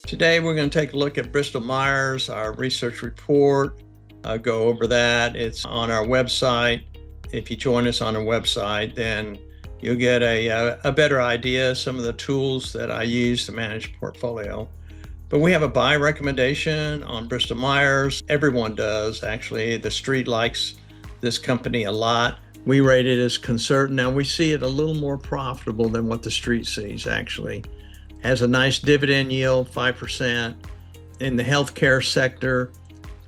Today, we're going to take a look at Bristol Myers, our research report, go over that. It's on our website. If you join us on our website, then you'll get a better idea of some of the tools that I use to manage portfolio. But we have a buy recommendation on Bristol Myers. Everyone does, actually. The street likes this company a lot. We rate it as conservative. Now, we see it a little more profitable than what the street sees, actually. Has a nice dividend yield, 5%. In the healthcare sector,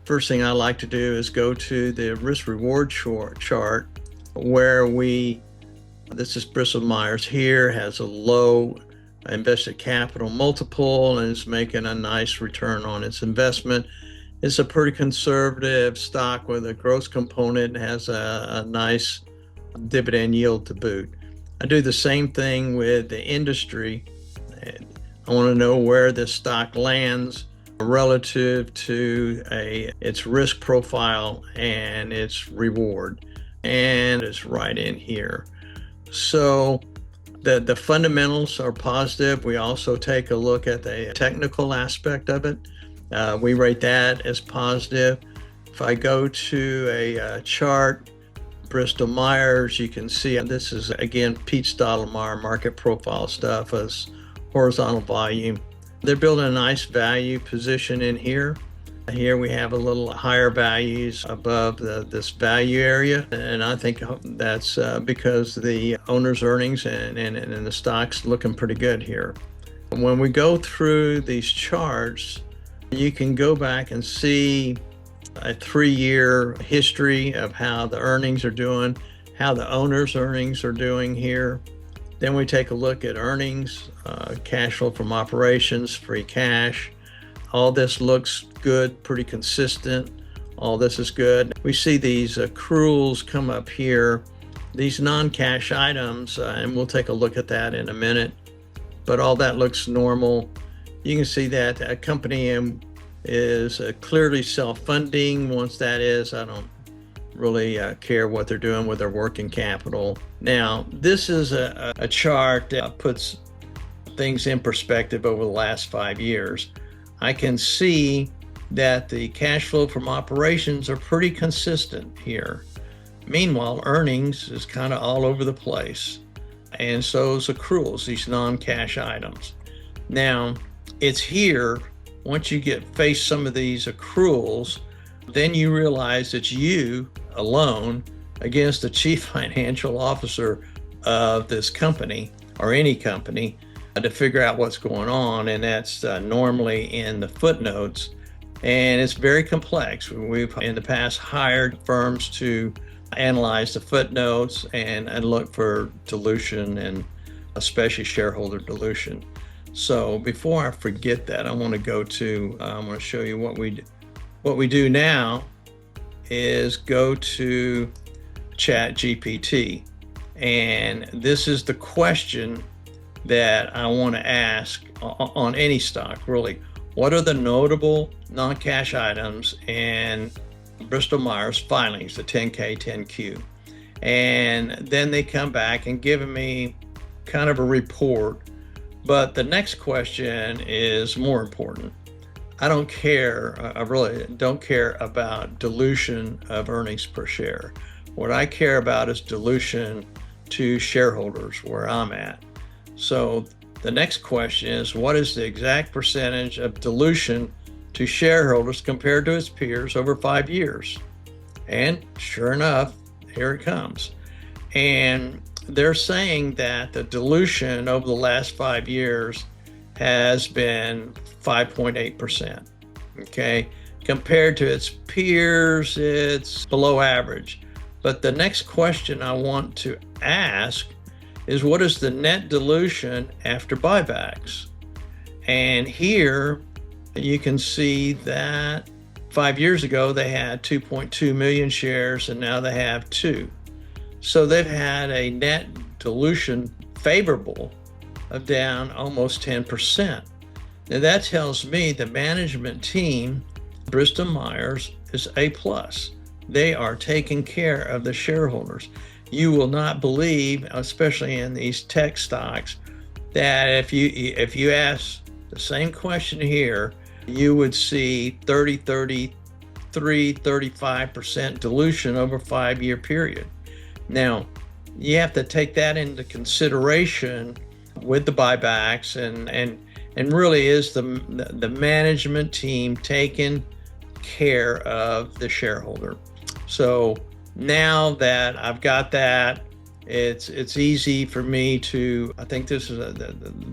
first thing I like to do is go to the risk-reward chart where this is Bristol Myers here, has a low invested capital multiple and is making a nice return on its investment. It's a pretty conservative stock with a growth component, has a nice dividend yield to boot. I do the same thing with the industry. I want to know where this stock lands relative to its risk profile and its reward, and it's right in here. So the fundamentals are positive. We also take a look at the technical aspect of it. We rate that as positive. If I go to a chart, Bristol Myers, you can see this is again Pete Stottlemyre market profile stuff as horizontal volume. They're building a nice value position in here. Here we have a little higher values above this value area, and I think that's because the owner's earnings and the stock's looking pretty good here. When we go through these charts, you can go back and see a 3-year history of how the earnings are doing, how the owner's earnings are doing here. Then we take a look at earnings, cash flow from operations, free cash. All this looks good, pretty consistent. All this is good. We see these accruals come up here, these non-cash items, and we'll take a look at that in a minute. But all that looks normal. You can see that a company is clearly self-funding. Once that is, I don't really care what they're doing with their working capital. Now, this is a chart that puts things in perspective over the last 5 years. I can see that the cash flow from operations are pretty consistent here. Meanwhile, earnings is kind of all over the place. And so is accruals, these non-cash items. Now, it's here, once you face some of these accruals, then you realize it's you alone against the chief financial officer of this company or any company to figure out what's going on, and that's normally in the footnotes, and it's very complex. We've in the past hired firms to analyze the footnotes and look for dilution, and especially shareholder dilution. So before I forget that, I want to show you what we do now is go to ChatGPT, and this is the question that I want to ask on any stock, really. What are the notable non-cash items in Bristol Myers filings, the 10K, 10Q? And then they come back and give me kind of a report. But the next question is more important. I really don't care about dilution of earnings per share. What I care about is dilution to shareholders, where I'm at. So the next question is, what is the exact percentage of dilution to shareholders compared to its peers over 5 years? And sure enough, here it comes. And they're saying that the dilution over the last 5 years has been 5.8%. Okay, compared to its peers, it's below average. But the next question I want to ask is, what is the net dilution after buybacks? And here you can see that 5 years ago they had 2.2 million shares, and now they have 2. So they've had a net dilution favorable of down almost 10%. Now that tells me the management team, Bristol Myers, is A+. They are taking care of the shareholders. You will not believe, especially in these tech stocks, that if you ask the same question here, you would see 30, 33, 35% dilution over a 5-year period. Now, you have to take that into consideration with the buybacks, and really is the management team taking care of the shareholder. So now that I've got that, it's easy for me to, I think this is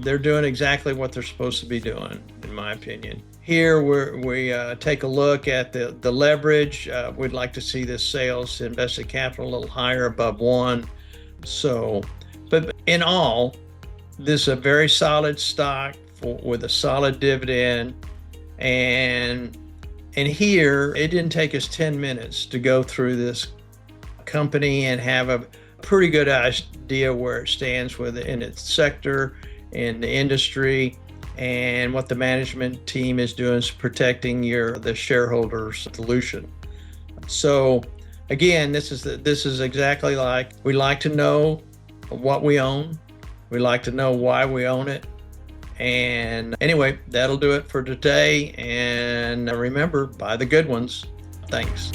they're doing exactly what they're supposed to be doing, in my opinion. Here we take a look at the leverage. We'd like to see this sales to invested capital a little higher, above 1. So, but in all, this is a very solid stock with a solid dividend, and here it didn't take us 10 minutes to go through this company and have a pretty good idea where it stands within its sector, in the industry, and what the management team is doing is protecting the shareholders' dilution. So again, this is exactly like, we like to know what we own. We like to know why we own it. And anyway, that'll do it for today. And remember, buy the good ones. Thanks.